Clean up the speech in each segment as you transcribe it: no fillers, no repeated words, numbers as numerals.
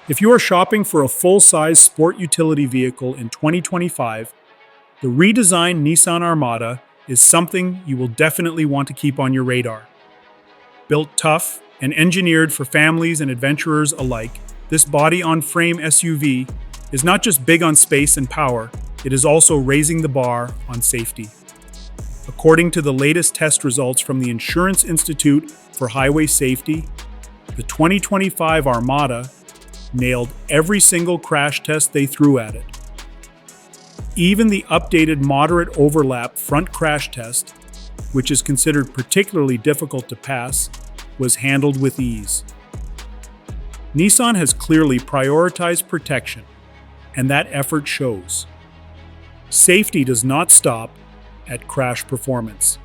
If you are shopping for a full-size sport utility vehicle in 2025, the redesigned Nissan Armada is something you will definitely want to keep on your radar. Built tough and engineered for families and adventurers alike, this body-on-frame SUV is not just big on space and power, it is also raising the bar on safety. According to the latest test results from the Insurance Institute for Highway Safety, the 2025 Armada nailed every single crash test they threw at it. Even the updated moderate overlap front crash test, which is considered particularly difficult to pass, was handled with ease. Nissan has clearly prioritized protection, and that effort shows. Safety does not stop at crash performance.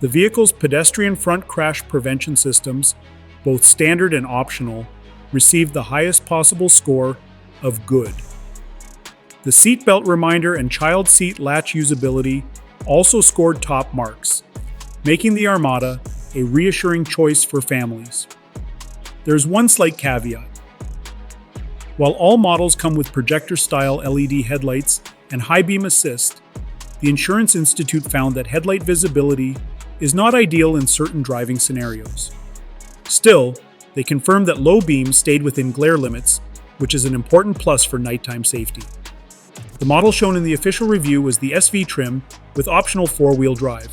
The vehicle's pedestrian front crash prevention systems, both standard and optional, received the highest possible score of good. The seatbelt reminder and child seat latch usability also scored top marks, making the Armada a reassuring choice for families. There's one slight caveat. While all models come with projector-style LED headlights and high beam assist, the Insurance Institute found that headlight visibility is not ideal in certain driving scenarios. Still, they confirmed that low beams stayed within glare limits, which is an important plus for nighttime safety. The model shown in the official review was the SV trim with optional four-wheel drive.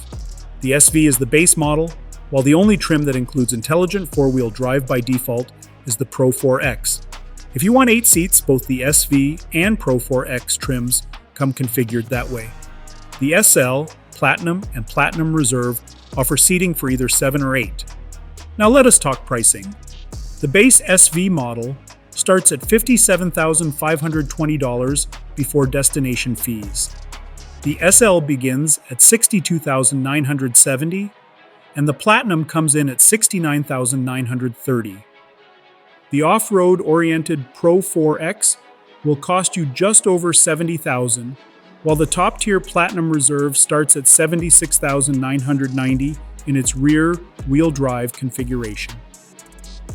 The SV is the base model, while the only trim that includes intelligent four-wheel drive by default is the Pro 4X. If you want 8 seats, both the SV and Pro 4X trims come configured that way. The SL, Platinum, and Platinum Reserve offer seating for either 7 or 8. Now let us talk pricing. The base SV model starts at $57,520 before destination fees. The SL begins at $62,970, and the Platinum comes in at $69,930. The off-road oriented Pro 4X will cost you just over $70,000, while the top-tier Platinum Reserve starts at $76,990 in its rear wheel drive configuration.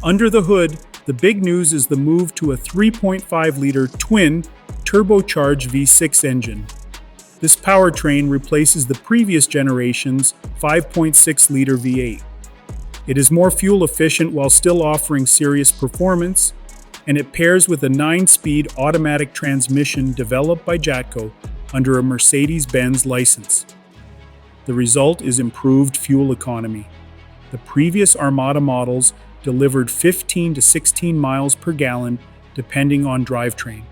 Under the hood, the big news is the move to a 3.5-liter twin turbocharged V6 engine. This powertrain replaces the previous generation's 5.6-liter V8. It is more fuel efficient while still offering serious performance, and it pairs with a 9-speed automatic transmission developed by Jatco under a Mercedes-Benz license. The result is improved fuel economy. The previous Armada models delivered 15 to 16 miles per gallon depending on drivetrain.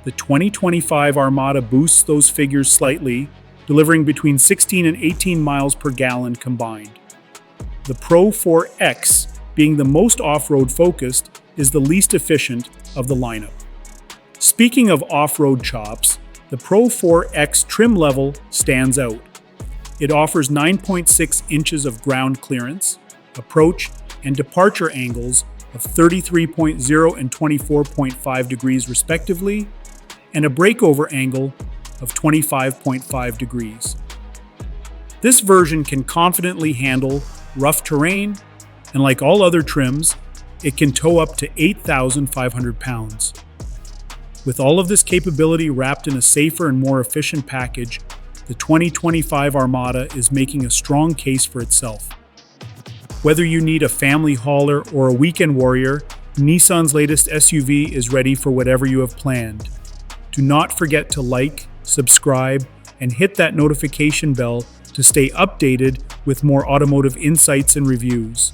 The 2025 Armada boosts those figures slightly, delivering between 16 and 18 miles per gallon combined. The Pro 4X, being the most off-road focused, is the least efficient of the lineup. Speaking of off-road chops, the Pro 4X trim level stands out. It offers 9.6 inches of ground clearance, approach and departure angles of 33.0 and 24.5 degrees respectively, and a breakover angle of 25.5 degrees. This version can confidently handle rough terrain, and like all other trims, it can tow up to 8,500 pounds. With all of this capability wrapped in a safer and more efficient package, the 2025 Armada is making a strong case for itself. Whether you need a family hauler or a weekend warrior, Nissan's latest SUV is ready for whatever you have planned. Do not forget to like, subscribe, and hit that notification bell to stay updated with more automotive insights and reviews.